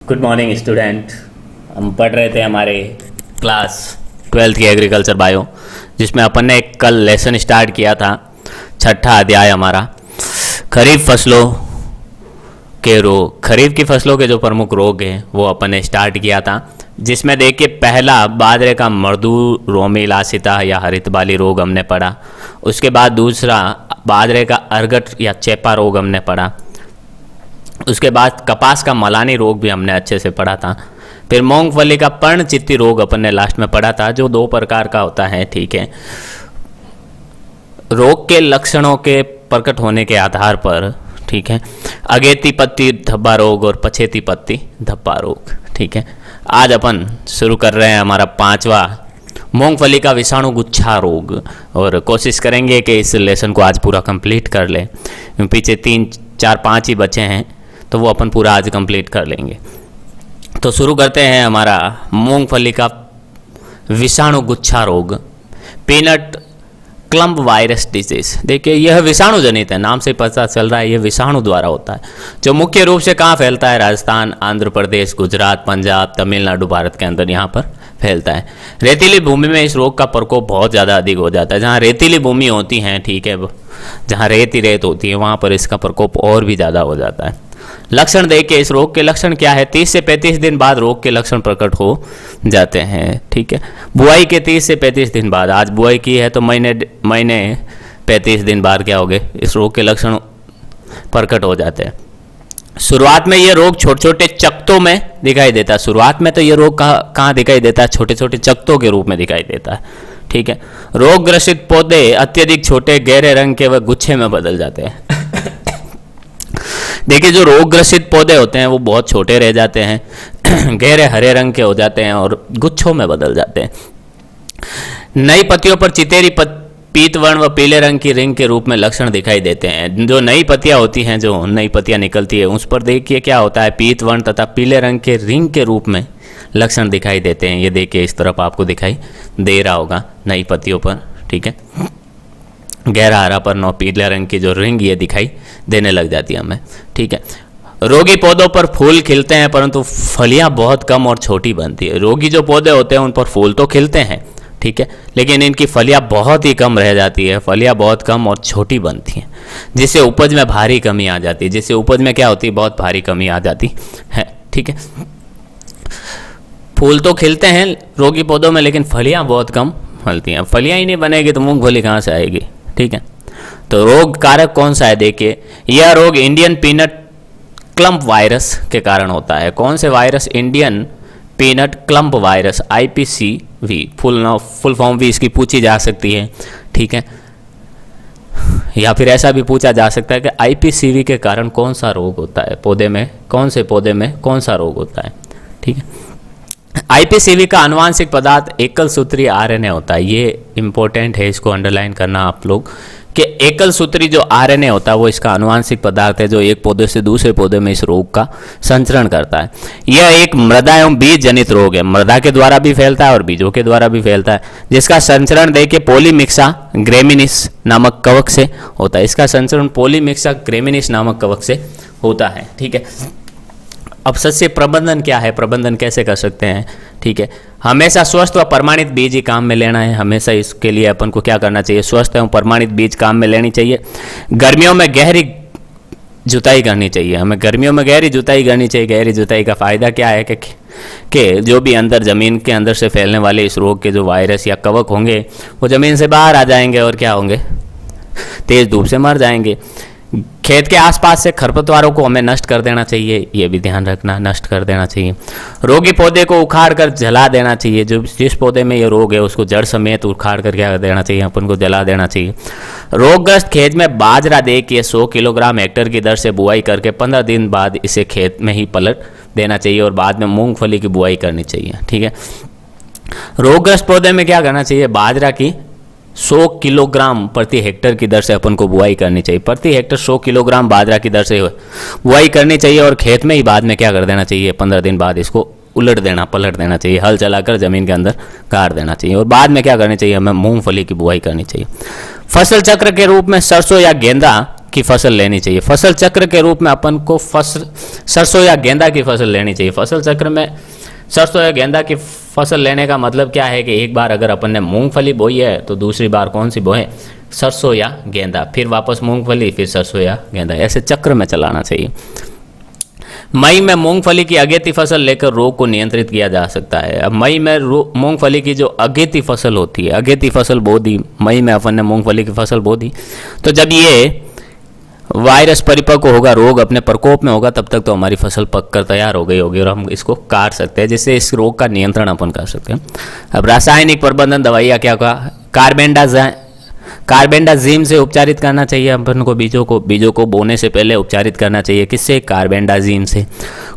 Good morning student. हम पढ़ रहे थे हमारे क्लास 12th की एग्रीकल्चर बायो, जिसमें अपन ने कल लेसन स्टार्ट किया था। छठा अध्याय हमारा खरीफ फसलों के रोग। खरीफ की फसलों के जो प्रमुख रोग हैं वो अपन ने स्टार्ट किया था, जिसमें देखिए पहला बाजरे का मर्दू रोमी लासिता या हरित बाली रोग हमने पढ़ा। उसके बाद दूसरा बाजरे का अर्गट या चेपा रोग हमने पढ़ा। उसके बाद कपास का मलानी रोग भी हमने अच्छे से पढ़ा था। फिर मूंगफली का पर्णचित्ती रोग अपन ने लास्ट में पढ़ा था, जो 2 प्रकार का होता है। ठीक है, रोग के लक्षणों के प्रकट होने के आधार पर, ठीक है, अगेती पत्ती धब्बा रोग और पछेती पत्ती धब्बा रोग। ठीक है, आज अपन शुरू कर रहे हैं हमारा 5वां मूंगफली का विषाणु गुच्छा रोग, और कोशिश करेंगे कि इस लेसन को आज पूरा कंप्लीट कर लें। पीछे 3, 4, 5 ही बचे हैं, तो वो अपन पूरा आज कंप्लीट कर लेंगे। तो शुरू करते हैं हमारा मूंगफली का विषाणु गुच्छा रोग, पीनट क्लम्प वायरस डिजीज। देखिए यह विषाणु जनित है, नाम से पता चल रहा है ये विषाणु द्वारा होता है, जो मुख्य रूप से कहाँ फैलता है? राजस्थान, आंध्र प्रदेश, गुजरात, पंजाब, तमिलनाडु, भारत के अंदर यहाँ पर फैलता है। रेतीली भूमि में इस रोग का प्रकोप बहुत ज़्यादा अधिक हो जाता है। जहाँ रेतीली भूमि होती हैं, ठीक है, जहाँ रेत ही रेत होती है, वहाँ पर इसका प्रकोप और भी ज़्यादा हो जाता है। लक्षण देखिए, इस रोग के लक्षण क्या है? 30 से 35 दिन बाद रोग के लक्षण प्रकट हो जाते हैं। ठीक है, बुआई के 30 से 35 दिन बाद, आज बुआई की है तो महीने 35 दिन बाद क्या हो गए? इस रोग के लक्षण प्रकट हो जाते हैं। शुरुआत में ये रोग छोटे छोटे चकत्तों में दिखाई देता है। शुरुआत में तो ये रोग कहाँ दिखाई देता है? छोटे छोटे चकत्तों के रूप में दिखाई देता है। ठीक है, रोग ग्रसित पौधे अत्यधिक छोटे गहरे रंग के व गुच्छे में बदल जाते हैं। देखिए जो रोग ग्रसित पौधे होते हैं वो बहुत छोटे रह जाते हैं, गहरे हरे रंग के हो जाते हैं और गुच्छों में बदल जाते हैं। नई पत्तियों पर चितेरी पीत वर्ण व पीले रंग की रिंग के रूप में लक्षण दिखाई देते हैं। जो नई पत्तियां होती हैं, जो नई पत्तियां निकलती है, उस पर देखिए क्या होता है? पीत वर्ण तथा पीले रंग के रिंग के रूप में लक्षण दिखाई देते हैं। ये देखिए इस तरफ आपको दिखाई दे रहा होगा नई पत्तियों पर। ठीक है, गहरा हरा पर नौ पीले रंग की जो रिंग ये दिखाई देने लग जाती है हमें। ठीक है, रोगी पौधों पर फूल खिलते हैं परंतु फलियां बहुत कम और छोटी बनती है। रोगी जो पौधे होते हैं उन पर फूल तो खिलते हैं, ठीक है, लेकिन इनकी फलियां बहुत ही कम रह जाती है। फलियां बहुत कम और छोटी बनती हैं, जिससे उपज में भारी कमी आ जाती है। जिससे उपज में क्या होती है? बहुत भारी कमी आ जाती है। ठीक है, फूल तो खिलते हैं रोगी पौधों में, लेकिन फलियां बहुत कम फलती हैं। फलियां ही नहीं बनेगी तो मूंगफली कहाँ से आएगी? ठीक है, तो रोग कारक कौन सा है? देखिए यह रोग इंडियन पीनट क्लम्प वायरस के कारण होता है। कौन से virus? Indian peanut clump virus, IPCV। Full form भी इसकी पूछी जा सकती है। ठीक है, या फिर ऐसा भी पूछा जा सकता है कि IPCV के कारण कौन सा रोग होता है पौधे में? कौन से पौधे में कौन सा रोग होता है? ठीक है, IPCV का आनुवांशिक पदार्थ एकल सूत्री RNA होता है। ये इंपॉर्टेंट है, इसको अंडरलाइन करना आप लोग, कि एकल सूत्री जो RNA होता है वो इसका आनुवांशिक पदार्थ है, जो एक पौधे से दूसरे पौधे में इस रोग का संचरण करता है। यह एक मृदा एवं बीज जनित रोग है। मृदा के द्वारा भी फैलता है और बीजों के द्वारा भी फैलता है, जिसका संचरण देखिए पॉलीमिक्सा ग्रेमिनिस नामक कवक से होता है। इसका संचरण पॉलीमिक्सा ग्रेमिनिस नामक कवक से होता है। ठीक है, अब सस्य प्रबंधन क्या है? प्रबंधन कैसे कर सकते हैं? ठीक है, हमेशा स्वस्थ व प्रमाणित बीज ही काम में लेना है। हमेशा इसके लिए अपन को क्या करना चाहिए? स्वस्थ एवं प्रमाणित बीज काम में लेनी चाहिए। गर्मियों में गहरी जुताई करनी चाहिए। हमें गर्मियों में गहरी जुताई करनी चाहिए। गहरी जुताई का फ़ायदा क्या है कि जो भी अंदर ज़मीन के अंदर से फैलने वाले इस रोग के जो वायरस या कवक होंगे वो ज़मीन से बाहर आ जाएंगे और क्या होंगे? तेज़ धूप से मर जाएंगे। खेत के आसपास से खरपतवारों को हमें नष्ट कर देना चाहिए, ये भी ध्यान रखना, नष्ट कर देना चाहिए। रोगी पौधे को उखाड़ कर जला देना चाहिए। जो जिस पौधे में ये रोग है उसको जड़ समेत उखाड़ कर क्या कर देना चाहिए? अपन को जला देना चाहिए। रोगग्रस्त खेत में बाजरा देखिए 100 किलोग्राम हेक्टेयर की दर से बुआई करके 15 दिन बाद इसे खेत में ही पलट देना चाहिए और बाद में मूंगफली की बुआई करनी चाहिए। ठीक है, रोगग्रस्त पौधे में क्या करना चाहिए? बाजरा की 100 किलोग्राम प्रति हेक्टेयर की दर से अपन को बुआई करनी चाहिए। प्रति हेक्टेयर 100 किलोग्राम बाजरा की दर से बुआई करनी चाहिए और खेत में ही बाद में क्या कर देना चाहिए? 15 दिन बाद इसको उलट देना, पलट देना चाहिए। हल चलाकर ज़मीन के अंदर गाड़ देना चाहिए और बाद में क्या करनी चाहिए? हमें मूंगफली की बुआई करनी चाहिए। फसल चक्र के रूप में सरसों या गेंदा की फसल लेनी चाहिए। फसल चक्र के रूप में अपन को फसल सरसों या गेंदा की फसल लेनी चाहिए। फसल चक्र में सरसों या गेंदा की फसल लेने का मतलब क्या है कि एक बार अगर अपन ने मूंगफली बोई है तो दूसरी बार कौन सी बोए, सरसों या गेंदा, फिर वापस मूंगफली, फिर सरसों या गेंदा, ऐसे चक्र में चलाना चाहिए। मई में मूंगफली की अगेती फसल लेकर रोग को नियंत्रित किया जा सकता है। अब मई में मूंगफली की जो अगेती फसल होती है, अगेती फसल बो दी, मई में अपन ने मूंगफली की फसल बो दी, तो जब ये वायरस परिपक्व होगा, रोग अपने प्रकोप में होगा, तब तक तो हमारी फसल पक कर तैयार हो गई होगी और हम इसको काट सकते हैं, जिससे इस रोग का नियंत्रण अपन कर सकते हैं। अब रासायनिक प्रबंधन दवाइयाँ क्या कहा, कार्बेंडाजिम से उपचारित करना चाहिए अपन को, बीजों को बोने से पहले उपचारित करना चाहिए। किससे, कार्बेंडाजिम से।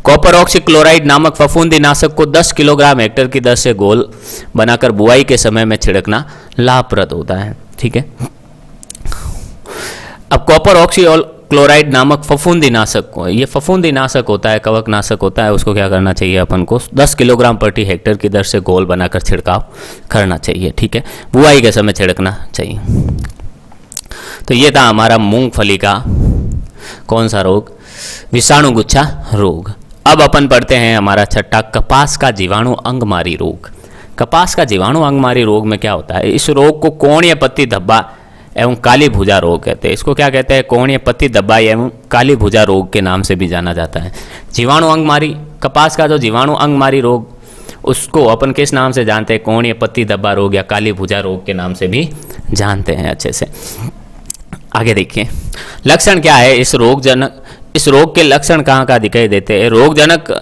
कॉपर ऑक्सीक्लोराइड नामक फफूंदीनाशक को 10 किलोग्राम हेक्टेयर की दर से घोल बनाकर बुआई के समय में छिड़कना लाभप्रद होता है। ठीक है। अब कॉपर ऑक्सीक्लोराइड नामक फफूंदीनाशक को, ये फफूंदीनाशक होता है, कवकनाशक होता है, उसको क्या करना चाहिए अपन को 10 किलोग्राम प्रति हेक्टेयर की दर से घोल बनाकर छिड़काव करना चाहिए। ठीक है, बुआई के समय छिड़कना चाहिए। तो ये था हमारा मूंगफली का कौन सा रोग, विषाणु गुच्छा रोग। अब अपन पढ़ते हैं हमारा छठा, कपास का जीवाणु अंगमारी रोग। कपास का जीवाणु अंगमारी रोग में क्या होता है, इस रोग को कोणीय पत्ती धब्बा एवं काली भुजा रोग कहते हैं। इसको क्या कहते हैं, कोणीय पत्ती धब्बा एवं काली भुजा रोग के नाम से भी जाना जाता है। जीवाणु अंगमारी, कपास का जो जीवाणु अंगमारी रोग, उसको अपन किस नाम से जानते हैं, कोणीय पत्ती धब्बा रोग या काली भुजा रोग के नाम से भी जानते हैं अच्छे से। आगे देखिए, लक्षण क्या है इस रोग के लक्षण कहाँ कहाँ दिखाई देते हैं। रोगजनक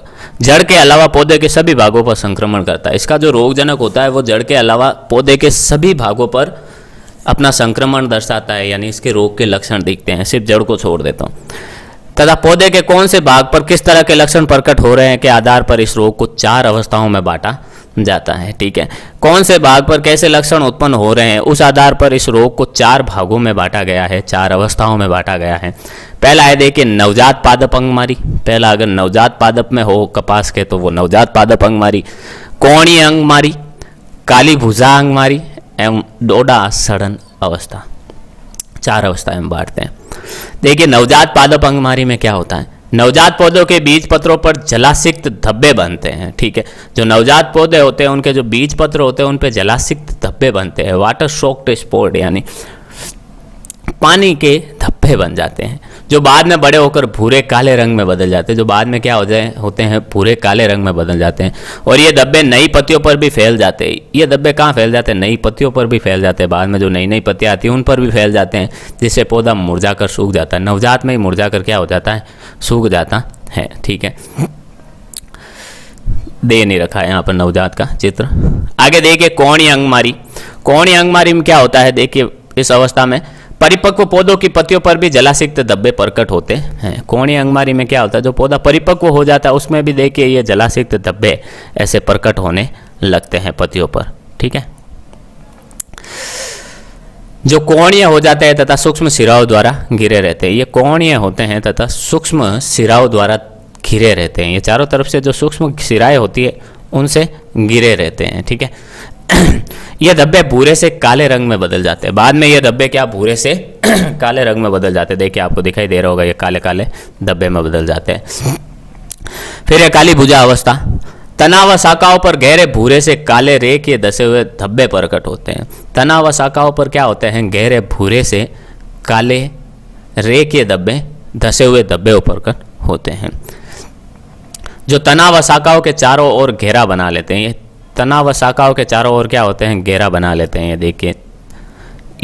जड़ के अलावा पौधे के सभी भागों पर संक्रमण करता है। इसका जो रोगजनक होता है वो जड़ के अलावा पौधे के सभी भागों पर अपना संक्रमण दर्शाता है, यानी इसके रोग के लक्षण दिखते हैं, सिर्फ जड़ को छोड़ देता हूँ। तथा पौधे के कौन से भाग पर किस तरह के लक्षण प्रकट हो रहे हैं के आधार पर इस रोग को 4 अवस्थाओं में बांटा जाता है। ठीक है, कौन से भाग पर कैसे लक्षण उत्पन्न हो रहे हैं, उस आधार पर इस रोग को 4 भागों में बांटा गया है, 4 अवस्थाओं में बांटा गया है। पहला है देखिए नवजात पादप अंगमारी। पहला अगर नवजात पादप में हो कपास के तो वो नवजात पादप अंगमारी, कोणीय अंगमारी, काली भुजा अंगमारी एवं डोडा सड़न अवस्था, 4 अवस्थाएं में बांटते हैं। देखिए नवजात पादप अंगमारी में क्या होता है, नवजात पौधों के बीज पत्रों पर जलासिक्त धब्बे बनते हैं। ठीक है, जो नवजात पौधे होते हैं उनके जो बीज पत्र होते हैं उन पे जलासिक्त धब्बे बनते हैं, वाटर सोक्ड स्पॉट यानी पानी के धब्बे बन जाते हैं, जो बाद में बड़े होकर भूरे काले रंग में बदल जाते हैं, जो बाद में क्या होते हैं भूरे काले रंग में बदल जाते हैं। और ये धब्बे नई पत्तियों पर भी फैल जाते हैं। ये धब्बे कहाँ फैल जाते हैं, नई पत्तियों पर भी फैल जाते हैं, बाद में जो नई नई पत्तियाँ आती हैं उन पर भी फैल जाते हैं, जिससे पौधा मुरझाकर सूख जाता है। नवजात में ही मुरझाकर क्या हो जाता है, सूख जाता है। ठीक है, दे नहीं रखा है यहाँ पर नवजात का चित्र। आगे देखिए कोणीय अंगमारी। कोणीय अंगमारी में क्या होता है, देखिए इस अवस्था में परिपक्व पौधों की पत्तियों पर भी जलासिक्त धब्बे प्रकट होते हैं। कोणीय अंगमारी में क्या होता है, जो पौधा परिपक्व हो जाता है उसमें भी देखिए ये जलासिक्त धब्बे ऐसे प्रकट होने लगते हैं पत्तियों पर। ठीक है, जो कोणीय हो जाते हैं तथा सूक्ष्म सिराओं द्वारा घिरे रहते हैं। ये कोणीय होते हैं तथा सूक्ष्म सिराओं द्वारा घिरे रहते हैं। ये चारों तरफ से जो सूक्ष्म सिराएं होती है उनसे घिरे रहते हैं। ठीक है, ये धब्बे भूरे से काले रंग में बदल जाते हैं। बाद में ये धब्बे क्या भूरे से काले रंग में बदल जाते हैं। देखिए आपको दिखाई दे रहा होगा ये काले काले धब्बे में बदल जाते हैं। फिर ये काली भुजा अवस्था, तना व शाखाओं पर गहरे भूरे से काले रेखीय धसे हुए धब्बे प्रकट होते हैं। तना व शाखाओं पर क्या होते हैं, गहरे भूरे से काले रेखीय धब्बे धसे हुए धब्बे प्रकट होते हैं, जो तना व शाखाओं के चारों ओर घेरा बना लेते हैं। ये तना व शाखाओं के चारों ओर क्या होते हैं, घेरा बना लेते हैं। ये देखिए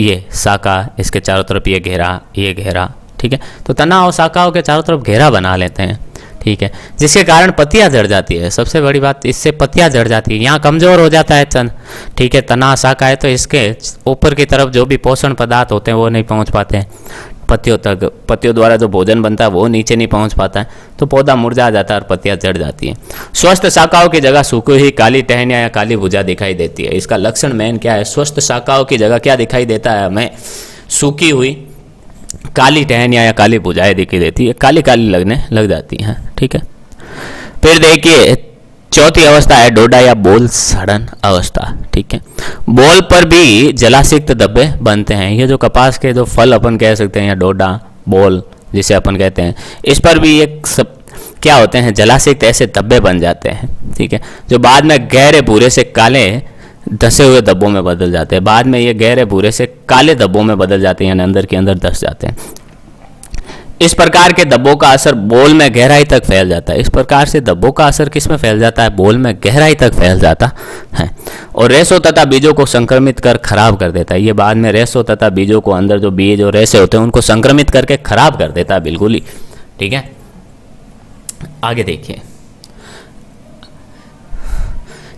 ये शाखा, इसके चारों तरफ ये घेरा। ठीक है, तो तना और शाखाओं के चारों तरफ घेरा बना लेते हैं। ठीक है, जिसके कारण पत्तियां झड़ जाती है। सबसे बड़ी बात, इससे पत्तियां झड़ जाती है, यहाँ कमजोर हो जाता है तन। ठीक है, तना शाखा है तो इसके ऊपर की तरफ जो भी पोषण पदार्थ होते हैं वो नहीं पहुँच पाते हैं पत्तियों तक। पत्तियों द्वारा जो भोजन बनता है वो नीचे नहीं पहुंच पाता है, तो पौधा मुरझा जाता है और पत्तियां झड़ जाती हैं। स्वस्थ शाखाओं की जगह सूखी हुई काली टहनियाँ या काली भुजा दिखाई देती है। इसका लक्षण मेन क्या है, स्वस्थ शाखाओं की जगह क्या दिखाई देता है हमें, सूखी हुई काली टहनियाँ या काली भुजाएं दिखाई देती है, काली काली लगने लग जाती हैं। ठीक है, फिर देखिए चौथी अवस्था है डोडा या बोल सड़न अवस्था। ठीक है, बोल पर भी जलासिक्त धब्बे बनते हैं। ये जो कपास के जो फल अपन कह सकते हैं या डोडा बोल जिसे अपन कहते हैं, इस पर भी एक क्या होते हैं, जलासिक्त ऐसे धब्बे बन जाते हैं, ठीक है, जो बाद में गहरे भूरे से काले धसे हुए धब्बों में बदल जाते हैं। बाद में ये गहरे भूरे से काले धब्बों में बदल जाते हैं, यानी अंदर के अंदर धस जाते हैं। इस प्रकार के धब्बों का असर बोल में गहराई तक फैल जाता है। इस प्रकार से धब्बों का असर किस में फैल जाता है, बोल में गहराई तक फैल जाता है और रेशों तथा बीजों को संक्रमित कर खराब कर देता है। ये बाद में रेशों तथा बीजों को, अंदर जो बीज और रेशे होते हैं उनको संक्रमित करके खराब कर देता है बिल्कुल ही, ठीक है। आगे देखिए,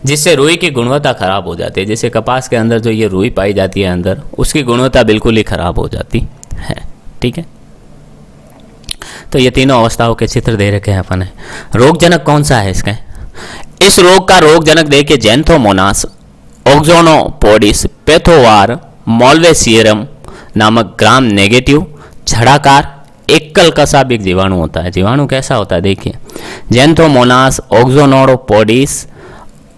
जिससे रुई की गुणवत्ता खराब हो जाती है। जैसे कपास के अंदर जो ये रुई पाई जाती है अंदर, उसकी गुणवत्ता बिल्कुल ही खराब हो जाती है, ठीक है। तो ये तीनों अवस्थाओं के चित्र दे रखे हैं अपन ने। रोगजनक कौन सा है इसका? इस रोग का रोगजनक देखिए जैंथोमोनास ओक्सोनोपोडिस पैथोवार मोल्वेसियरम नामक ग्राम नेगेटिव छड़ाकार एकल कसाबिक जीवाणु होता है। जीवाणु कैसा होता है देखिए, जैंथोमोनास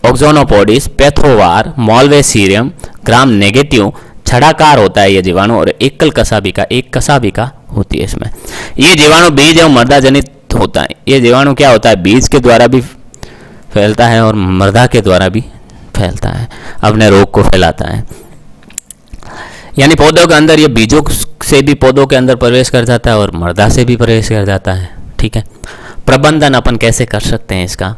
ओक्सोनोपोडिस पैथोवार मोल्वेसियरम ग्राम नेगेटिव छड़ाकार होता है ये जीवाणु और एकल कसाबिका, एक कसाबिका होती है इसमें। ये जीवाणु बीज एवं मृदा जनित होता है। ये जीवाणु क्या होता है, बीज के द्वारा भी फैलता है और मृदा के द्वारा भी फैलता है, अपने रोग को फैलाता है। यानी पौधों के अंदर ये बीजों से भी पौधों के अंदर प्रवेश कर जाता है और मृदा से भी प्रवेश कर जाता है, ठीक है। प्रबंधन अपन कैसे कर सकते हैं इसका,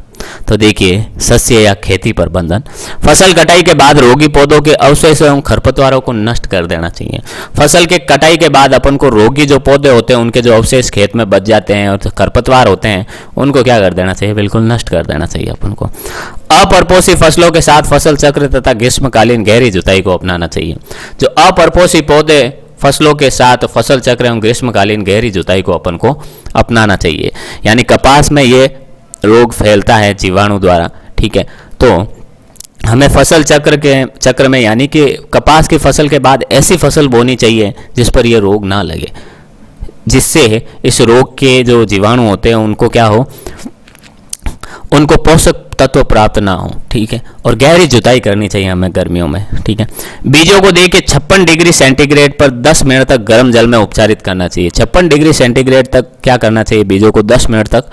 तो देखिए सस्य या खेती प्रबंधन। फसल कटाई के बाद रोगी पौधों के अवशेष एवं खरपतवारों को नष्ट कर देना चाहिए। फसल के कटाई के बाद अपन को रोगी जो पौधे होते हैं उनके जो अवशेष खेत में बच जाते हैं और खरपतवार होते हैं उनको क्या कर देना चाहिए, बिल्कुल नष्ट कर देना चाहिए अपन को। अपरपोषी फसलों के साथ फसल चक्र तथा ग्रीष्मकालीन गहरी जुताई को अपनाना चाहिए। जो अपरपोषी पौधे फसलों के साथ फसल चक्र एवं ग्रीष्मकालीन गहरी जुताई को अपन को अपनाना चाहिए। यानी कपास में ये रोग फैलता है जीवाणु द्वारा, ठीक है। तो हमें फसल चक्र में यानी कि कपास की फसल के बाद ऐसी फसल बोनी चाहिए जिस पर ये रोग ना लगे, जिससे इस रोग के जो जीवाणु होते हैं उनको क्या हो, उनको पोषक तत्व प्राप्त ना हो, ठीक है। और गहरी जुताई करनी चाहिए हमें गर्मियों में, ठीक है। बीजों को देखिए 56 डिग्री सेंटीग्रेड पर 10 मिनट तक गर्म जल में उपचारित करना चाहिए। 56 डिग्री सेंटीग्रेड तक क्या करना चाहिए, बीजों को 10 मिनट तक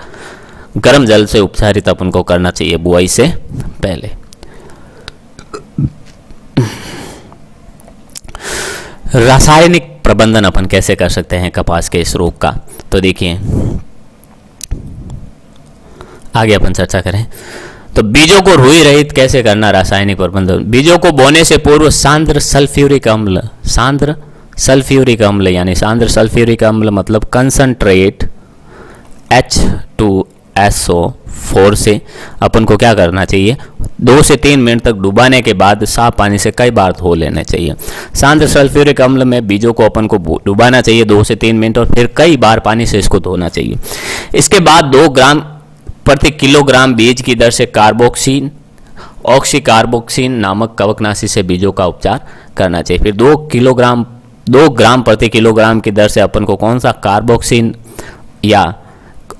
गर्म जल से उपचारित अपन को करना चाहिए बुआई से पहले। रासायनिक प्रबंधन अपन कैसे कर सकते हैं कपास के इस रोग का, तो देखिए आगे अपन चर्चा करें। तो बीजों को रुई रहित कैसे करना रासायनिक प्रबंधन। बीजों को बोने से पूर्व सांद्र सल्फ्यूरिक अम्ल यानी सांद्र सल्फ्यूरिक अम्ल मतलब कंसंट्रेट H2SO4 से अपन को क्या करना चाहिए, 2 से 3 मिनट तक डुबाने के बाद साफ पानी से कई बार धो लेने चाहिए। सांद्र सल्फ्यूरिक अम्ल में बीजों को अपन को डुबाना चाहिए 2 से 3 मिनट और फिर कई बार पानी से इसको धोना चाहिए। इसके बाद 2 ग्राम प्रति किलोग्राम बीज की दर से ऑक्सीकार्बोक्सिन नामक कवकनाशी से बीजों का उपचार करना चाहिए। फिर 2 ग्राम प्रति किलोग्राम की दर से अपन को कौन सा कार्बोक्सिन या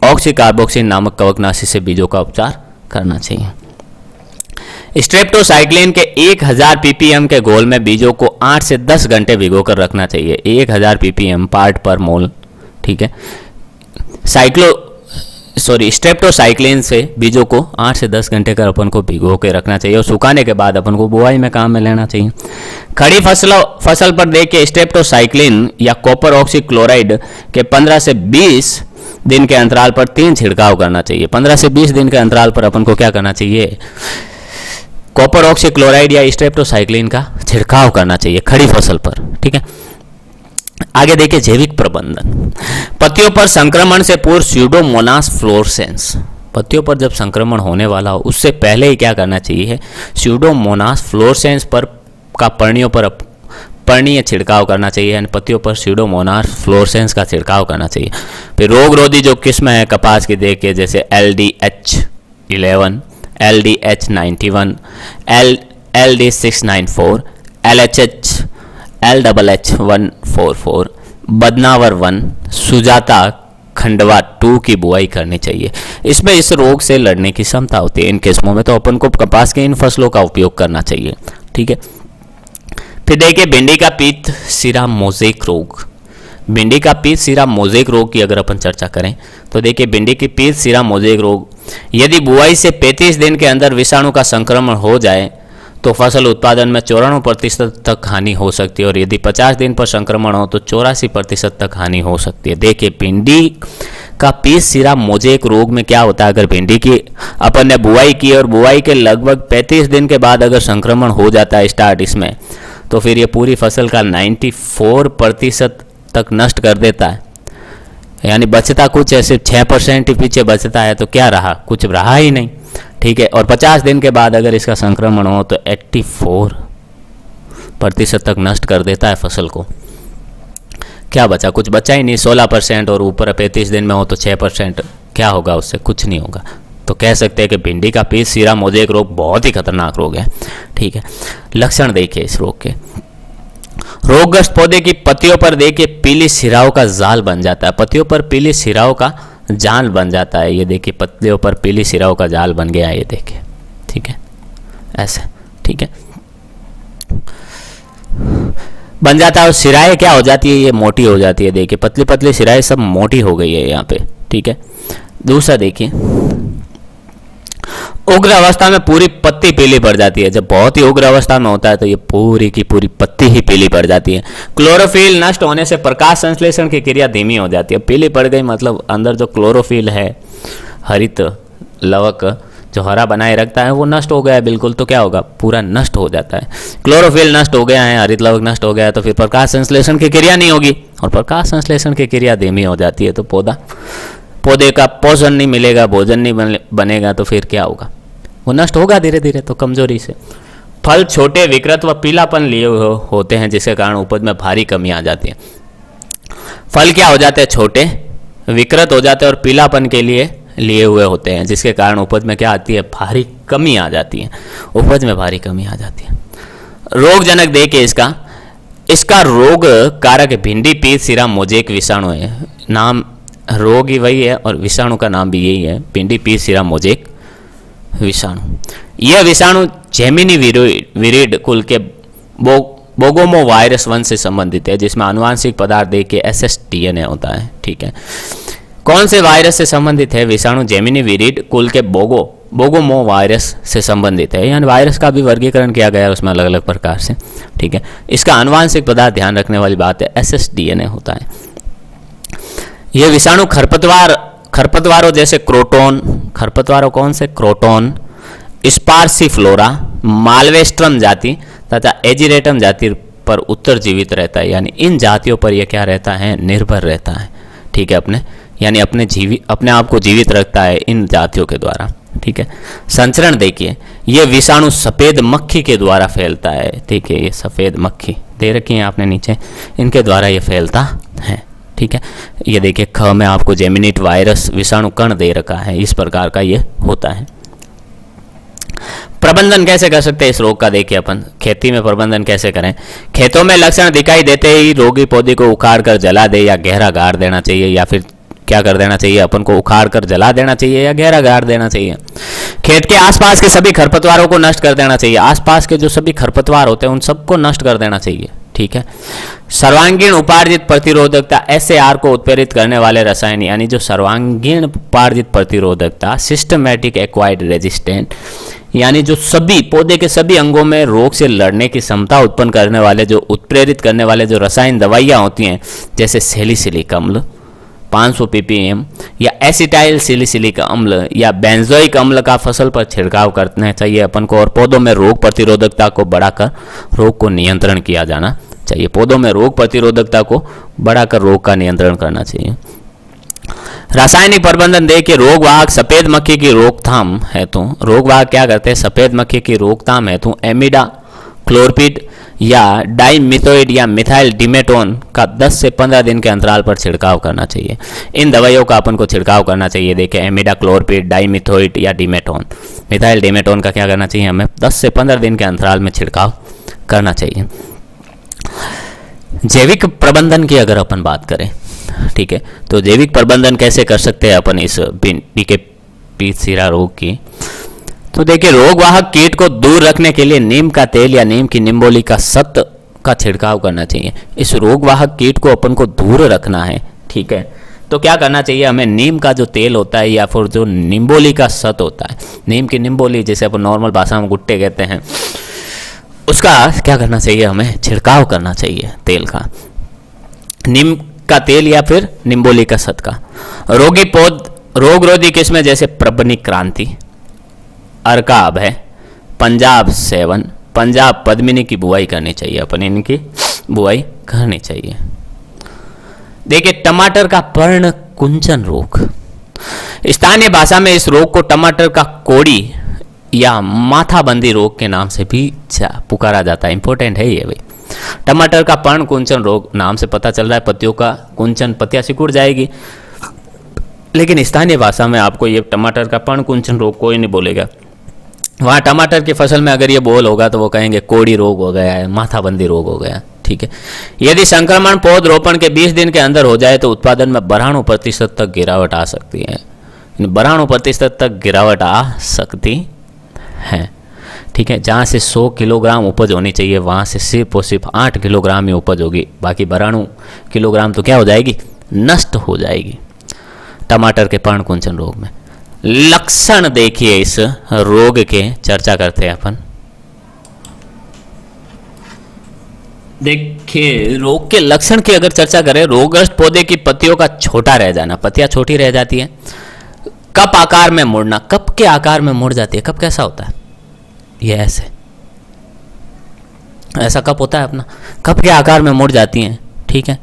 ऑक्सीकार्बोक्सिन नामक कवकनाशी से बीजों का उपचार करना चाहिए। स्ट्रेप्टोसाइक्लिन के 1000 ppm के घोल में बीजों को 8 से 10 घंटे भिगोकर रखना चाहिए। 1000 ppm पार्ट पर मोल, ठीक है। स्ट्रेप्टोसाइक्लिन से बीजों को 8 से 10 घंटे का अपन को भिगो के रखना चाहिए और सुखाने के बाद अपन को बुआई में काम में लेना चाहिए। खड़ी फसल पर देखिए स्ट्रेप्टोसाइक्लिन या कॉपर ऑक्सीक्लोराइड के 15 से 20 दिन के अंतराल पर 3 छिड़काव करना चाहिए। 15 से 20 दिन के अंतराल पर अपन को क्या करना चाहिए, कॉपर ऑक्सीक्लोराइड या स्ट्रेप्टोसाइक्लिन का छिड़काव करना चाहिए खड़ी फसल पर, ठीक है। आगे देखिए जैविक प्रबंधन। पत्तियों पर संक्रमण से पूर्व स्यूडोमोनास फ्लोरेसेंस, पत्तियों पर जब संक्रमण होने वाला हो उससे पहले ही क्या करना चाहिए, स्यूडोमोनास फ्लोरेसेंस पर का पर्णीय छिड़काव करना चाहिए। यानी पत्तियों पर स्यूडोमोनास फ्लोरेसेंस का छिड़काव करना चाहिए। फिर रोग रोधी जो किस्म है कपास की देखिए जैसे LDH11, LDH91, LD694, LHH, LHH144, Badnawar 1, Sujata Khandwa 2 की बुआई करनी चाहिए। इसमें इस रोग से लड़ने की क्षमता होती है। इन किस्मों में तो अपन को कपास के इन फसलों का उपयोग करना चाहिए, ठीक है। फिर देखिए भिंडी का पीत सिरा मोज़ेक रोग। भिंडी का पीत सिरा मोज़ेक रोग की अगर अपन चर्चा करें तो देखिए भिंडी की पीत सिरा मोज़ेक रोग, यदि बुआई से 35 दिन के अंदर विषाणु का संक्रमण हो जाए तो फसल उत्पादन में 94% तक हानि हो सकती है, और यदि 50 दिन पर संक्रमण हो तो 84% तक हानि हो सकती है। देखिए भिंडी का पीत सिरा मोज़ेक रोग में क्या होता है, अगर भिंडी की अपन ने बुआई की और बुआई के लगभग 35 दिन के बाद अगर संक्रमण हो जाता है स्टार्ट इसमें, तो फिर ये पूरी फसल का 94% तक नष्ट कर देता है। यानी बचता कुछ है, सिर्फ 6% ही पीछे बचता है, तो क्या रहा, कुछ रहा ही नहीं। ठीक है, और 50 दिन के बाद अगर इसका संक्रमण हो तो 84% तक नष्ट कर देता है फसल को। क्या बचा, कुछ बचा ही नहीं। 16% और ऊपर 35 दिन में हो तो 6%, क्या होगा उससे, कुछ नहीं होगा। तो कह सकते हैं कि भिंडी का पीत सिरा मोज़ेक रोग बहुत ही खतरनाक रोग है। ठीक है, लक्षण देखिए इस रोग के। रोगग्रस्त पौधे की पत्तियों पर देखिए पीली सिराओं का जाल बन जाता है, पत्तियों पर पीली सिराओं का जाल बन जाता है। ये देखिए पत्तियों पर पीली सिराओं का जाल बन गया है, ये देखिए। ठीक है, ऐसे। ठीक है, बन जाता है और सिराएं क्या हो जाती है, ये मोटी हो जाती है। देखिए पतली पतली सिराएं सब मोटी हो गई है यहाँ पे। ठीक है, दूसरा देखिए, उग्र अवस्था में पूरी पत्ती पीली पड़ जाती है। जब बहुत ही उग्र अवस्था में होता है तो ये पूरी की पूरी पत्ती ही पीली पड़ जाती है। क्लोरोफिल नष्ट होने से प्रकाश संश्लेषण की क्रिया धीमी हो जाती है। पीली पड़ गई मतलब अंदर जो क्लोरोफिल है, हरित लवक जो हरा बनाए रखता है, वो नष्ट हो गया है बिल्कुल, तो क्या होगा, पूरा नष्ट हो जाता है। क्लोरोफिल नष्ट हो गया है, हरित लवक नष्ट हो गया है, तो फिर प्रकाश संश्लेषण की क्रिया नहीं होगी, और प्रकाश संश्लेषण की क्रिया धीमी हो जाती है, तो पौधे का पोषण नहीं मिलेगा, भोजन नहीं बनेगा, तो फिर क्या होगा, वो नष्ट होगा धीरे धीरे, तो कमजोरी से। फल छोटे, विकृत व पीलापन लिए होते हैं, जिसके कारण उपज में भारी कमी आ जाती है। फल क्या हो जाते हैं, छोटे, विकृत हो जाते हैं और पीलापन के लिए हुए होते हैं, जिसके कारण उपज में क्या आती है, भारी कमी आ जाती है, उपज में भारी कमी आ जाती है। रोगजनक देखिए इसका रोग कारक भिंडी पीत सिरा मोज़ेक विषाणु है। नाम रोग ही वही है और विषाणु का नाम भी यही है, भिंडी पीत सिरा मोज़ेक विषाणु। यह विषाणु जेमिनी विरिड कुल के बोगोमो वायरस वंश से संबंधित है, जिसमें आनुवांशिक पदार्थ देखिए SSDNA होता है। ठीक है, कौन से वायरस से संबंधित है, विषाणु जेमिनी विरिड कुल के बोगोमो वायरस से संबंधित है। यानी वायरस का भी वर्गीकरण किया गया है उसमें अलग अलग प्रकार से। ठीक है, इसका आनुवांशिक पदार्थ ध्यान रखने वाली बात है, SSDNA होता है। यह विषाणु खरपतवारों जैसे क्रोटोन, खरपतवारों कौन से, क्रोटोन, स्पार्सिफ्लोरा, मालवेस्ट्रम जाति तथा एजिरेटम जाति पर उत्तर जीवित रहता है। यानी इन जातियों पर यह क्या रहता है, निर्भर रहता है। ठीक है, यानी अपने आप को जीवित रखता है इन जातियों के द्वारा। ठीक है, संचरण देखिए, यह विषाणु सफ़ेद मक्खी के द्वारा फैलता है। ठीक है, ये सफ़ेद मक्खी दे रखी है आपने नीचे, इनके द्वारा ये फैलता है। ठीक है, ये देखिए ख में आपको जेमिनिट वायरस विषाणु कण दे रखा है, इस प्रकार का ये होता है। प्रबंधन कैसे कर सकते हैं इस रोग का, देखिए अपन खेती में प्रबंधन कैसे करें। खेतों में लक्षण दिखाई देते ही रोगी पौधे को उखाड़ कर जला दे या गहरा गाड़ देना चाहिए, या फिर क्या कर देना चाहिए, अपन को उखाड़ कर जला देना चाहिए या गहरा गाड़ देना चाहिए। खेत के आसपास के सभी खरपतवारों को नष्ट कर देना चाहिए, आसपास के जो सभी खरपतवार होते हैं उन सबको नष्ट कर देना चाहिए। ठीक है, सर्वांगीण उपार्जित प्रतिरोधकता SAR को उत्प्रेरित करने वाले रसायन, यानी जो सर्वांगीण उपार्जित प्रतिरोधकता, सिस्टमैटिक एक्वायर्ड रेजिस्टेंट, यानी जो सभी पौधे के सभी अंगों में रोग से लड़ने की क्षमता उत्पन्न करने वाले, जो उत्प्रेरित करने वाले जो रसायन दवाइयाँ होती हैं, जैसे सैलिसिलिक अम्ल 500 ppm या एसिटाइल सैलिसिलिक अम्ल या बेंजोइक अम्ल का फसल पर छिड़काव करना चाहिए अपन को, और पौधों में रोग प्रतिरोधकता को बढ़ाकर रोग को नियंत्रण किया जाना चाहिए। पौधों में रोग प्रतिरोधकता को बढ़ाकर रोग का नियंत्रण करना चाहिए। रासायनिक प्रबंधन देखिए, रोगवाहक सफेद मक्खी की रोकथाम हेतु, रोगवाहक क्या करते हैं, सफेद मक्खी की रोकथाम हेतु एमिडा क्लोरपिड या डाइमिथोइड या मिथाइल डिमेटोन का 10 से 15 दिन के अंतराल पर छिड़काव करना चाहिए। इन दवाइयों का अपन को छिड़काव करना चाहिए। देखिए एमिडा क्लोरपिड, डाइमिथोइड या डिमेटोन, मिथाइल डिमेटोन का क्या करना चाहिए, हमें 10 से 15 दिन के अंतराल में छिड़काव करना चाहिए। जैविक प्रबंधन की अगर अपन बात करें, ठीक है, तो जैविक प्रबंधन कैसे कर सकते हैं अपन इस भिंडी के पीत सिरा रोग की, तो देखिए रोगवाहक कीट को दूर रखने के लिए नीम का तेल या नीम की निम्बोली का 7 का छिड़काव करना चाहिए। इस रोगवाहक कीट को अपन को दूर रखना है, ठीक है। तो क्या करना चाहिए हमें, नीम का जो तेल होता है या फिर जो निम्बोली का सत होता है, नीम की निम्बोली जिसे अपन नॉर्मल भाषा में गुट्टे कहते हैं, उसका क्या करना चाहिए, हमें छिड़काव करना चाहिए तेल का, नीम का तेल या फिर निम्बोली का सत का। रोगी पौध रोगरोधी किस्में जैसे प्रबनी क्रांति, अर्का अभय, पंजाब 7, पंजाब पद्मिनी की बुआई करनी चाहिए, अपन इनकी बुआई करनी चाहिए। देखिए टमाटर का पर्ण कुंचन रोग, स्थानीय भाषा में इस रोग को टमाटर का कोड़ी या माथाबंदी रोग के नाम से भी पुकारा जाता है। इंपॉर्टेंट है ये भाई, टमाटर का पर्ण कुंचन रोग नाम से पता चल रहा है पत्तियों का कुंचन, पत्तियां सिकुड़ जाएगी, लेकिन स्थानीय भाषा में आपको ये टमाटर का पर्ण कुंचन रोग कोई नहीं बोलेगा। वहाँ टमाटर की फसल में अगर ये बोल होगा तो वो कहेंगे कोड़ी रोग हो गया है, माथाबंदी रोग हो गया, ठीक है। यदि संक्रमण पौध रोपण के 20 दिन के अंदर हो जाए तो उत्पादन में 92% तक गिरावट आ सकती है, 92% तक गिरावट आ सकती है, ठीक है। जहाँ से 100 किलोग्राम उपज होनी चाहिए वहाँ से सिर्फ और सिर्फ 8 किलोग्राम ही उपज होगी, बाकी 92 किलोग्राम तो क्या हो जाएगी, नष्ट हो जाएगी टमाटर के पर्ण कुंचन रोग में। लक्षण देखिए इस रोग के, चर्चा करते हैं अपन। देखिए रोग के लक्षण की अगर चर्चा करें, रोगग्रस्त पौधे की पत्तियों का छोटा रह जाना, पत्तियां छोटी रह जाती हैं, कप आकार में मुड़ना, कप के आकार में मुड़ जाती है। कप कैसा होता है, ये ऐसे, ऐसा कप होता है अपना, कप के आकार में मुड़ जाती हैं, ठीक है।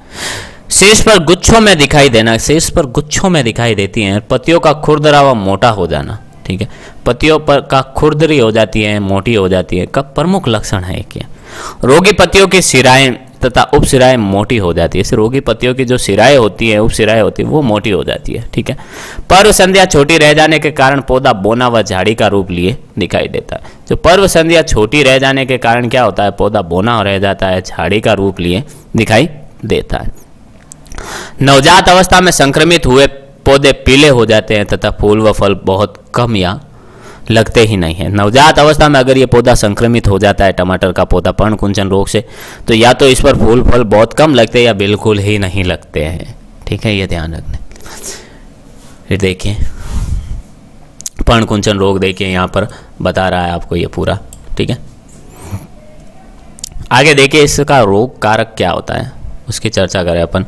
शीर्ष पर गुच्छों में दिखाई देना, शीर्ष पर गुच्छों में दिखाई देती हैं। पत्तियों का खुरदरा व मोटा हो जाना, ठीक है, पत्तियों पर का खुरदरी हो जाती है, मोटी हो जाती है, कब प्रमुख लक्षण है एक। रोगी पत्तियों की सिराएं तथा उपसिराएं मोटी हो जाती है, इस रोगी पत्तियों की जो सिराएं होती है, उपसिराएं होती है, वो मोटी हो जाती है, ठीक है। पर्व संध्या छोटी रह जाने के कारण पौधा बोना व झाड़ी का रूप लिए दिखाई देता है। जो पर्व संध्या छोटी रह जाने के कारण क्या होता है, पौधा बोना रह जाता है, झाड़ी का रूप लिए दिखाई देता है। नवजात अवस्था में संक्रमित हुए पौधे पीले हो जाते हैं तथा फूल व फल बहुत कम या लगते ही नहीं है। नवजात अवस्था में अगर ये पौधा संक्रमित हो जाता है, टमाटर का पौधा पर्ण कुंचन रोग से, तो या तो इस पर फूल फल बहुत कम लगते हैं या बिल्कुल ही नहीं लगते हैं, ठीक है, ये ध्यान रखना। फिर देखिए पर्ण कुंचन रोग, देखिए यहाँ पर बता रहा है आपको ये पूरा, ठीक है। आगे देखिए इसका रोग कारक क्या होता है, उसकी चर्चा करें अपन।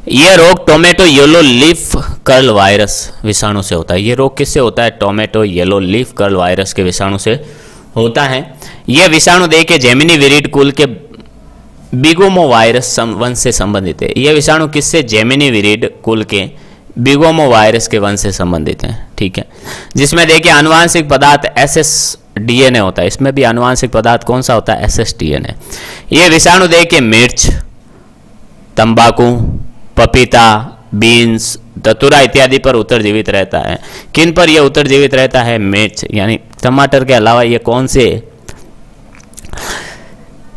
यह रोग tomato yellow leaf curl virus विषाणु से होता है। यह रोग किससे होता है, tomato yellow leaf curl virus के विषाणु से होता है। यह विषाणु देखिए जेमिनी विरिड कुल के बिगोमो वायरस वंश से संबंधित है। यह विषाणु किससे, जेमिनी विरिड कुल के बिगोमो वायरस के वंश से संबंधित है, ठीक है। जिसमें देखिए आनुवांशिक पदार्थ SSDNA होता है, इसमें भी आनुवांशिक पदार्थ कौन सा होता है, SSDNA। यह विषाणु देखिए मिर्च, तंबाकू, पपीता, बीन्स, धतूरा इत्यादि पर उत्तरजीवित रहता है। किन पर यह उत्तरजीवित रहता है, मिर्च, यानी टमाटर के अलावा ये कौन से,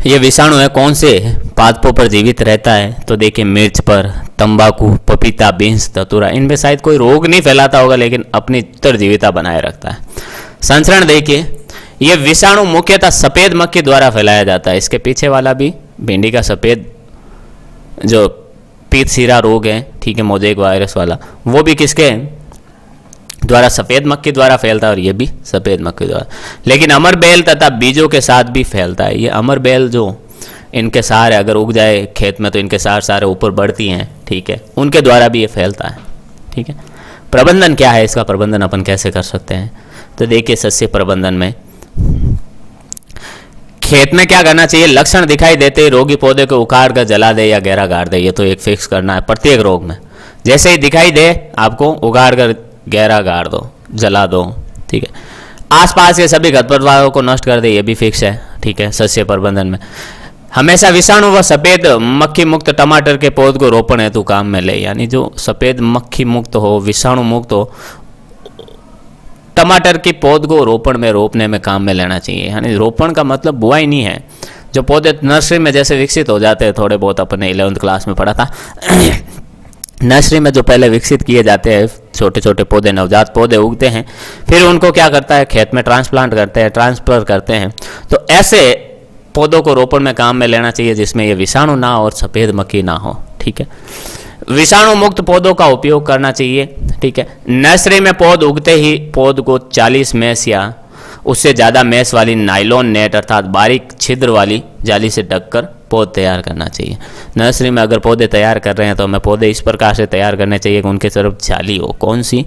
ये विषाणु है कौन से पादपों पर जीवित रहता है, तो देखिए मिर्च पर, तंबाकू, पपीता, बीन्स, धतूरा, इनमें शायद कोई रोग नहीं फैलाता होगा लेकिन अपनी उत्तरजीविता बनाए रखता है। संचरण देखिए, यह विषाणु मुख्यतः सफेद मक्खी द्वारा फैलाया जाता है। इसके पीछे वाला भी भिंडी का सफेद जो पीत सीरा रोग है, ठीक है, मोज़ेक वायरस वाला, वो भी किसके द्वारा, सफ़ेद मक्खी द्वारा फैलता है, और ये भी सफ़ेद मक्खी द्वारा। लेकिन अमरबेल तथा बीजों के साथ भी फैलता है। ये अमरबेल जो इनके सार अगर उग जाए खेत में तो इनके सार सारे ऊपर बढ़ती हैं, ठीक है, उनके द्वारा भी ये फैलता है, ठीक है। प्रबंधन क्या है, इसका प्रबंधन अपन कैसे कर सकते हैं, तो देखिए सस्य प्रबंधन में खेत में क्या करना चाहिए, लक्षण दिखाई देते ही रोगी पौधे को उखाड़ कर जला दे या गहरा गाड़ दे, ये तो एक फिक्स करना है प्रत्येक रोग में। जैसे ही दिखाई दे आपको उखाड़ कर गहरा गाड़ दो, जला दो, ठीक है। आसपास के सभी खरपतवारों को नष्ट कर दे, ये भी फिक्स है, ठीक है। सस्य प्रबंधन में हमेशा विषाणु व सफ़ेद मक्खी मुक्त टमाटर के पौध को रोपण हेतु काम में ले, यानी जो सफ़ेद मक्खी मुक्त हो, विषाणु मुक्त हो, टमाटर की पौध को रोपने में काम में लेना चाहिए। यानी रोपण का मतलब बुआई नहीं है। जो पौधे नर्सरी में जैसे विकसित हो जाते हैं, थोड़े बहुत अपने 11th क्लास में पढ़ा था नर्सरी में जो पहले विकसित किए जाते हैं छोटे छोटे पौधे, नवजात पौधे उगते हैं, फिर उनको क्या करता है, खेत में ट्रांसप्लांट करते हैं, ट्रांसफर करते हैं। तो ऐसे पौधों को रोपण में काम में लेना चाहिए जिसमें ये विषाणु ना हो और सफ़ेद मक्खी ना हो, ठीक है। विषाणु मुक्त पौधों का उपयोग करना चाहिए, ठीक है। नर्सरी में पौध उगते ही पौध को 40 मेष या उससे ज़्यादा मेष वाली नायलॉन नेट अर्थात बारीक छिद्र वाली जाली से ढककर पौध तैयार करना चाहिए। नर्सरी में अगर पौधे तैयार कर रहे हैं तो हमें पौधे इस प्रकार से तैयार करने चाहिए कि उनके तरफ जाली हो, कौन सी,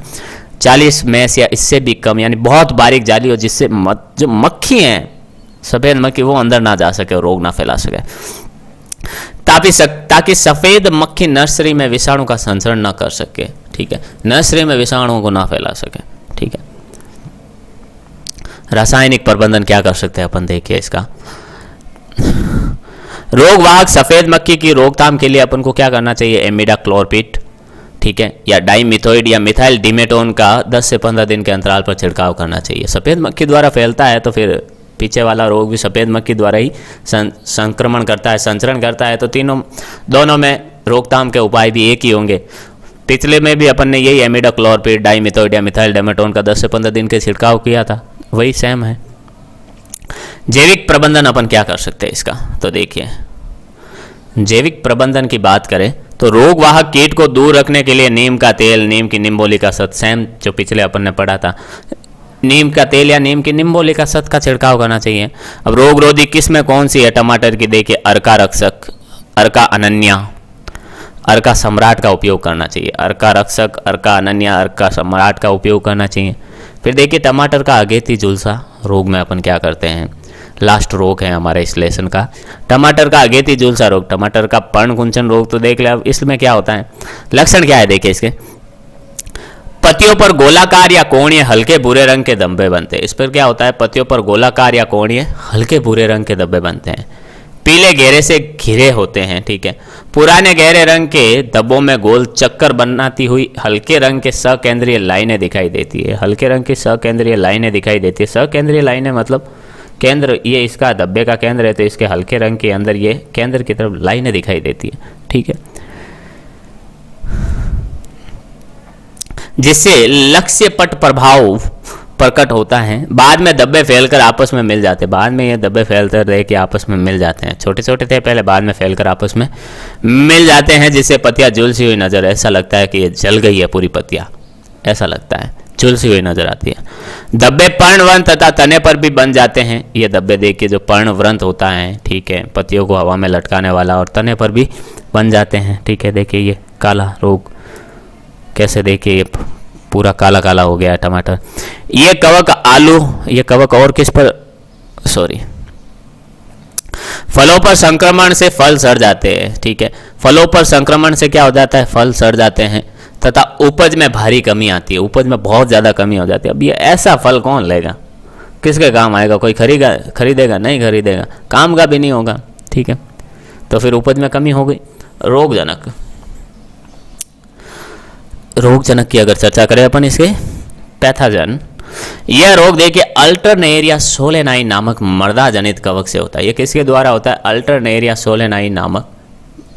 40 मेष या इससे भी कम, यानी बहुत बारीक जाली हो जिससे जो मक्खी हैं, सफ़ेद मक्खी, वो अंदर ना जा सके और रोग ना फैला सके, ताकि सफ़ेद मक्खी नर्सरी में विषाणु का संचरण ना कर सके, ठीक है, नर्सरी में विषाणुओं को ना फैला सके, ठीक है। रासायनिक प्रबंधन क्या कर सकते हैं अपन, देखिए इसका। रोगवाहक सफ़ेद मक्खी की रोकथाम के लिए अपन को क्या करना चाहिए, इमिडाक्लोरपिड, ठीक है, या डाइमिथोइड या मिथाइल डिमेटोन का 10 से 15 दिन के अंतराल पर छिड़काव करना चाहिए। सफ़ेद मक्खी द्वारा फैलता है तो फिर पीछे वाला रोग भी सफ़ेद मक्खी द्वारा ही संक्रमण करता है, संचरण करता है, तो दोनों में रोकथाम के उपाय भी एक ही होंगे। पिछले में भी अपन ने यही इमिडाक्लोरपिड, डाइमिथोइड या मिथाइल डिमेटोन का 10 से 15 दिन के छिड़काव किया था, वही सेम है। जैविक प्रबंधन अपन क्या कर सकते हैं इसका, तो देखिए जैविक प्रबंधन की बात करें तो रोगवाहक कीट को दूर रखने के लिए नीम का तेल, नीम की निम्बोलिका शत, सेम जो पिछले अपन ने पढ़ा था, नीम का तेल या नीम की निम्बोलिका शत का छिड़काव करना चाहिए। अब रोग रोधी किस्में कौन सी है टमाटर की, देखिए अर्का रक्षक, अर्का अनन्या, अर्का सम्राट का उपयोग करना चाहिए। अर्का रक्षक, अर्का अनन्या, अर्का सम्राट का उपयोग करना चाहिए। फिर देखिए टमाटर का अगेती झुलसा रोग में अपन क्या करते हैं, लास्ट रोग है हमारे इस लेसन का, टमाटर का अगेती झुलसा रोग, टमाटर का पर्णकुंचन रोग, तो देख ले अब इसमें क्या होता है, लक्षण क्या है देखिए इसके, पत्तियों पर गोलाकार या कोणीय हल्के भूरे रंग के धब्बे बनते हैं। इस पर क्या होता है, पत्तियों पर गोलाकार या कोणीय हल्के भूरे रंग के धब्बे बनते हैं, पीले घेरे से घिरे होते हैं, ठीक है। पुराने गहरे रंग के धब्बों में गोल चक्कर बनाती हुई हल्के रंग के सकेंद्रीय लाइनें दिखाई देती है, हल्के रंग की सकेंद्रीय लाइनें दिखाई देती है। सकेंद्रीय लाइनें मतलब केंद्र, ये इसका धब्बे का केंद्र है तो इसके हल्के रंग के अंदर ये केंद्र की तरफ लाइनें दिखाई देती है, ठीक है, जिससे लक्ष्य पट प्रभाव प्रकट होता है। बाद में धब्बे फैलकर आपस में मिल जाते हैं, बाद में ये धब्बे फैलते रहे कि आपस में मिल जाते हैं, छोटे छोटे थे पहले, बाद में फैलकर आपस में मिल जाते हैं, जिससे पत्तियां झुलसी हुई नजर, ऐसा लगता है कि ये जल गई है पूरी पत्तियां, ऐसा लगता है, झुलसी हुई नजर आती है। धब्बे पर्णवृंत तथा तने पर भी बन जाते हैं। ये धब्बे देखिए जो पर्णवृंत होता है, ठीक है, पत्तियों को हवा में लटकाने वाला, और तने पर भी बन जाते हैं, ठीक है। देखिए ये काला रोग कैसे, देखिए ये पूरा काला काला हो गया है टमाटर। ये कवक आलू, ये कवक और किस पर, सॉरी, फलों पर संक्रमण से फल सड़ जाते हैं, ठीक है, फलों पर संक्रमण से क्या हो जाता है, फल सड़ जाते हैं तथा उपज में भारी कमी आती है, उपज में बहुत ज़्यादा कमी हो जाती है। अब ये ऐसा फल कौन लेगा, किसके काम आएगा, कोई खरीदेगा नहीं खरीदेगा, काम का भी नहीं होगा, ठीक है, तो फिर उपज में कमी हो गई। रोगजनक की अगर चर्चा करें अपन इसके पैथोजन, यह रोग देखिए अल्टरनेरिया सोलेनाई नामक मर्दा जनित कवक से होता है। ये किसके द्वारा होता है, अल्टरनेरिया सोलेनाई नामक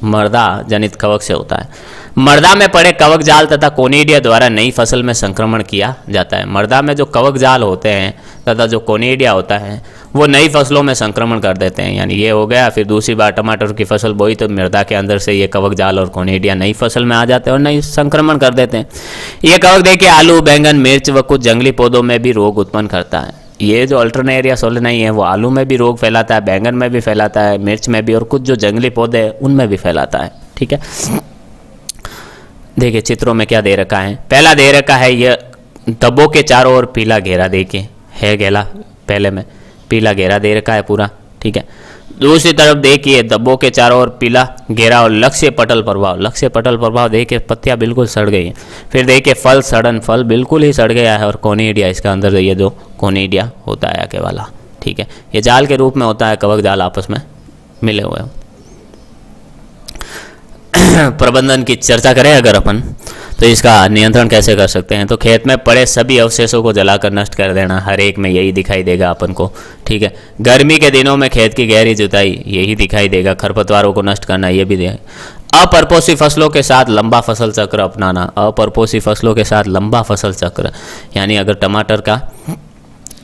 मर्दा जनित कवक से होता है। मर्दा में पड़े कवक जाल तथा कोनिडिया द्वारा नई फसल में संक्रमण किया जाता है। मर्दा में जो कवक जाल होते हैं तथा जो कोनिडिया होता है वो नई फसलों में संक्रमण कर देते हैं, यानी ये हो गया, फिर दूसरी बार टमाटर की फसल बोई तो मृदा के अंदर से ये कवक जाल और कोनिडिया नई फसल में आ जाते हैं और नई संक्रमण कर देते हैं। ये कवक देखिए आलू, बैंगन, मिर्च व कुछ जंगली पौधों में भी रोग उत्पन्न करता है। ये जो अल्टरनेरिया सोलेनाई है वो आलू में भी रोग फैलाता है, बैंगन में भी फैलाता है, मिर्च में भी, और कुछ जो जंगली पौधे हैं उनमें भी फैलाता है, ठीक है। देखिए चित्रों में क्या दे रखा है, पहला दे रखा है ये धब्बों के चारों ओर पीला घेरा, देखिए है घेरा, पहले में पीला घेरा दे रखा है पूरा, ठीक है। दूसरी तरफ देखिए धब्बों के चारों ओर पीला घेरा और लक्ष्य पटल प्रभाव, लक्ष्य पटल प्रभाव देखिए पत्तियां बिल्कुल सड़ गई हैं। फिर देखिए फल सड़न, फल बिल्कुल ही सड़ गया है, और कोनिडिया इसका अंदर ये जो कोनिडिया होता है आगे वाला, ठीक है, ये जाल के रूप में होता है, कवक जाल आपस में मिले हुए हैं। प्रबंधन की चर्चा करें अगर अपन, तो इसका नियंत्रण कैसे कर सकते हैं, तो खेत में पड़े सभी अवशेषों को जलाकर नष्ट कर देना, हर एक में यही दिखाई देगा अपन को, ठीक है। गर्मी के दिनों में खेत की गहरी जुताई, यही दिखाई देगा, खरपतवारों को नष्ट करना, ये भी देगा। अपरपोषी फसलों के साथ लंबा फसल चक्र अपनाना, अपरपोषी फसलों के साथ लंबा फसल चक्र, यानी अगर टमाटर का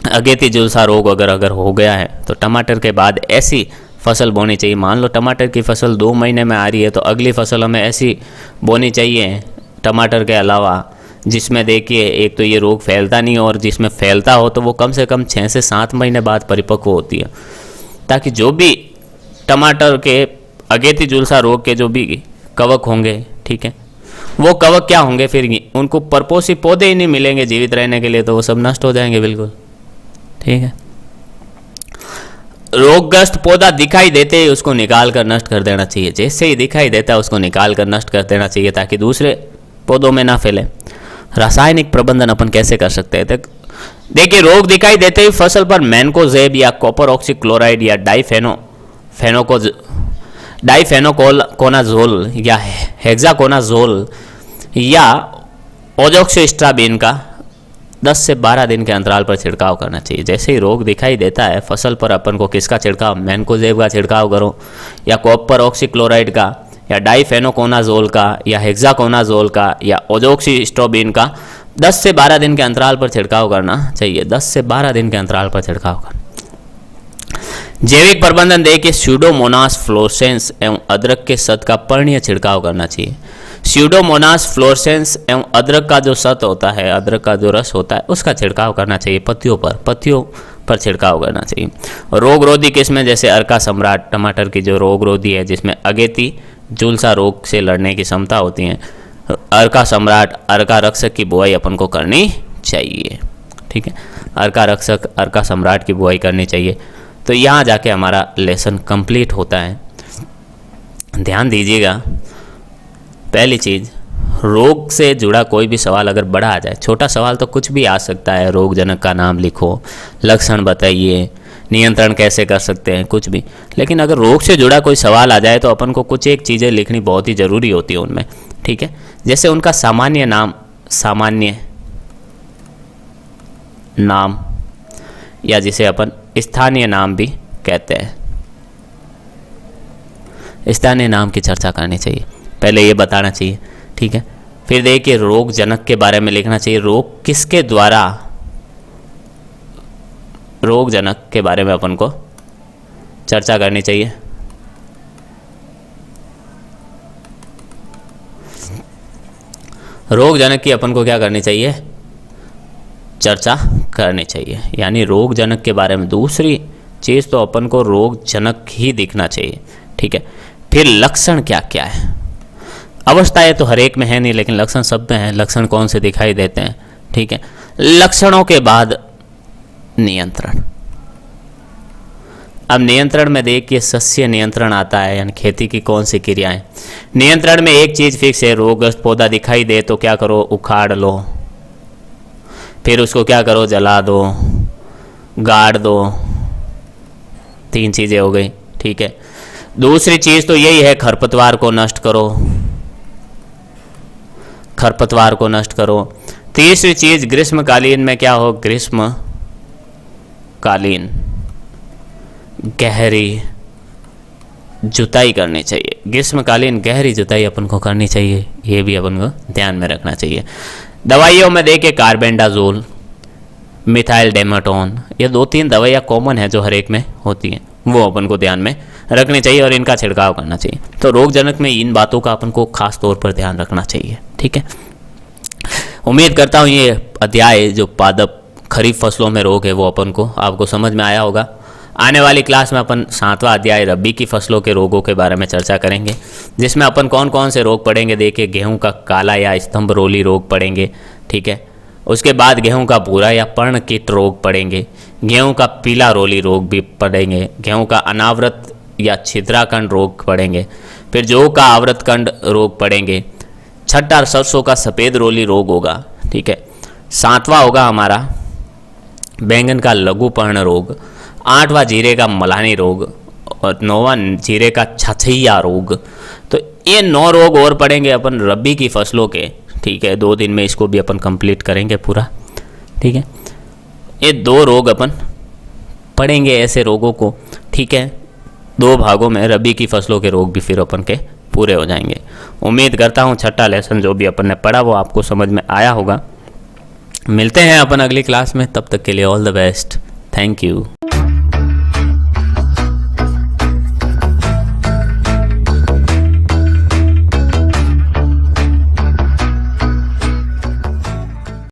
अगेती झुलसा रोग अगर हो गया है तो टमाटर के बाद ऐसी फसल बोनी चाहिए। मान लो टमाटर की फसल 2 महीने में आ रही है तो अगली फसल हमें ऐसी बोनी चाहिए टमाटर के अलावा जिसमें देखिए एक तो ये रोग फैलता नहीं और जिसमें फैलता हो तो वो कम से कम 6 से 7 महीने बाद परिपक्व होती है, ताकि जो भी टमाटर के अगेती झुलसा रोग के जो भी कवक होंगे, ठीक है, वो कवक क्या होंगे, फिर उनको परपोषी पौधे ही नहीं मिलेंगे जीवित रहने के लिए, तो वो सब नष्ट हो जाएंगे बिल्कुल। ठीक है, रोगग्रस्त पौधा दिखाई देते ही उसको निकाल कर नष्ट कर देना चाहिए। जैसे ही दिखाई देता है उसको निकाल कर नष्ट कर देना चाहिए ताकि दूसरे पौधों में ना फैले। रासायनिक प्रबंधन अपन कैसे कर सकते हैं? देखिए, रोग दिखाई देते ही फसल पर मैनकोजेब या कॉपर ऑक्सीक्लोराइड या डाइफेनोकोनाजोल या हेक्साकोनाजोल या ओजोक्सिस्ट्राबिन का 10 से 12 दिन के अंतराल पर छिड़काव करना चाहिए। जैसे ही रोग दिखाई देता है फसल पर अपन को किसका छिड़काव, मैनकोजेब का छिड़काव करो या कॉपर ऑक्सीक्लोराइड का या डाइफेनोकोनाजोल का या हेक्साकोनाजोल का या ओजोक्सिस्ट्रोबिन का 10 से 12 दिन के अंतराल पर छिड़काव करना चाहिए। 10 से 12 दिन के अंतराल पर छिड़काव करना। जैविक प्रबंधन देखिए, स्यूडोमोनास फ्लोरेसेंस एवं अदरक के सत का पर्णीय छिड़काव करना चाहिए। स्यूडोमोनास फ्लोरेसेंस एवं अदरक का जो सत होता है, अदरक का जो रस होता है, उसका छिड़काव करना चाहिए। पत्तियों पर छिड़काव करना चाहिए। रोगरोधी किस्में जैसे अर्का सम्राट टमाटर की जो रोगरोधी है जिसमें अगेती झुलसा रोग से लड़ने की क्षमता होती है, अर्का सम्राट, अर्का रक्षक की बुआई अपन को करनी चाहिए। ठीक है, अर्का रक्षक, अर्का सम्राट की बुआई करनी चाहिए। तो यहाँ जाके हमारा लेसन कंप्लीट होता है। ध्यान दीजिएगा, पहली चीज़, रोग से जुड़ा कोई भी सवाल अगर बड़ा आ जाए, छोटा सवाल तो कुछ भी आ सकता है, रोगजनक का नाम लिखो, लक्षण बताइए, नियंत्रण कैसे कर सकते हैं, कुछ भी। लेकिन अगर रोग से जुड़ा कोई सवाल आ जाए तो अपन को कुछ एक चीज़ें लिखनी बहुत ही ज़रूरी होती है उनमें। ठीक है, जैसे उनका सामान्य नाम या जिसे अपन स्थानीय नाम भी कहते हैं, स्थानीय नाम की चर्चा करनी चाहिए, पहले ये बताना चाहिए। ठीक है, फिर देखिए रोगजनक के बारे में लिखना चाहिए, रोग किसके द्वारा, रोगजनक के बारे में अपन को चर्चा करनी चाहिए। रोगजनक की अपन को क्या करनी चाहिए, चर्चा करनी चाहिए। यानी रोगजनक के बारे में दूसरी चीज़ तो अपन को रोगजनक ही दिखना चाहिए। ठीक है, फिर लक्षण क्या क्या है। अवस्थाएं तो हर एक में है नहीं, लेकिन लक्षण सब में है। लक्षण कौन से दिखाई देते हैं। ठीक है, लक्षणों के बाद नियंत्रण। अब नियंत्रण में देखिए सस्य नियंत्रण आता है, यानी खेती की कौन सी क्रियाएं। नियंत्रण में एक चीज़ फिक्स है, रोगग्रस्त पौधा दिखाई दे तो क्या करो, उखाड़ लो, फिर उसको क्या करो, जला दो, गाड़ दो। 3 चीज़ें हो गई। ठीक है, दूसरी चीज़ तो यही है, खरपतवार को नष्ट करो, खरपतवार को नष्ट करो। तीसरी चीज़ ग्रीष्मकालीन में क्या हो, ग्रीष्मकालीन गहरी जुताई करनी चाहिए। ग्रीष्मकालीन गहरी जुताई अपन को करनी चाहिए, ये भी अपन को ध्यान में रखना चाहिए। दवाइयों में देखिए कार्बेंडाजोल, मिथाइल डेमाटोन, ये 2-3 दवाइयाँ कॉमन है जो हर एक में होती हैं, वो अपन को ध्यान में रखनी चाहिए और इनका छिड़काव करना चाहिए। तो रोगजनक में इन बातों का अपन को खास तौर पर ध्यान रखना चाहिए। ठीक है, उम्मीद करता हूँ ये अध्याय जो पादप खरीफ फसलों में रोग है वो अपन को आपको समझ में आया होगा। आने वाली क्लास में अपन 7वां अध्याय रबी की फसलों के रोगों के बारे में चर्चा करेंगे, जिसमें अपन कौन कौन से रोग पढ़ेंगे। देखिए, गेहूं का काला या स्तंभ रोली रोग पढ़ेंगे। ठीक है, उसके बाद गेहूं का भूरा या पर्ण कीट रोग पढ़ेंगे, गेहूं का पीला रोली रोग भी पढ़ेंगे, गेहूं का अनावृत या छिद्राखंड रोग पढ़ेंगे, फिर जौ का आवृतखंड रोग पढ़ेंगे। 6ठा सरसों का सफ़ेद रोली रोग होगा। ठीक है, 7वां होगा हमारा बैंगन का लघु पर्ण रोग, 8वां जीरे का मलानी रोग और 9वां जीरे का छछैया रोग। तो ये 9 रोग और पढ़ेंगे अपन रबी की फसलों के। ठीक है, 2 दिन में इसको भी अपन कंप्लीट करेंगे पूरा। ठीक है, ये 2 रोग अपन पढ़ेंगे, ऐसे रोगों को। ठीक है, 2 भागों में रबी की फसलों के रोग भी फिर अपन के पूरे हो जाएंगे। उम्मीद करता हूँ 6ठा लेसन जो भी अपन ने पढ़ा वो आपको समझ में आया होगा। मिलते हैं अपन अगली क्लास में, तब तक के लिए all the best. Thank you.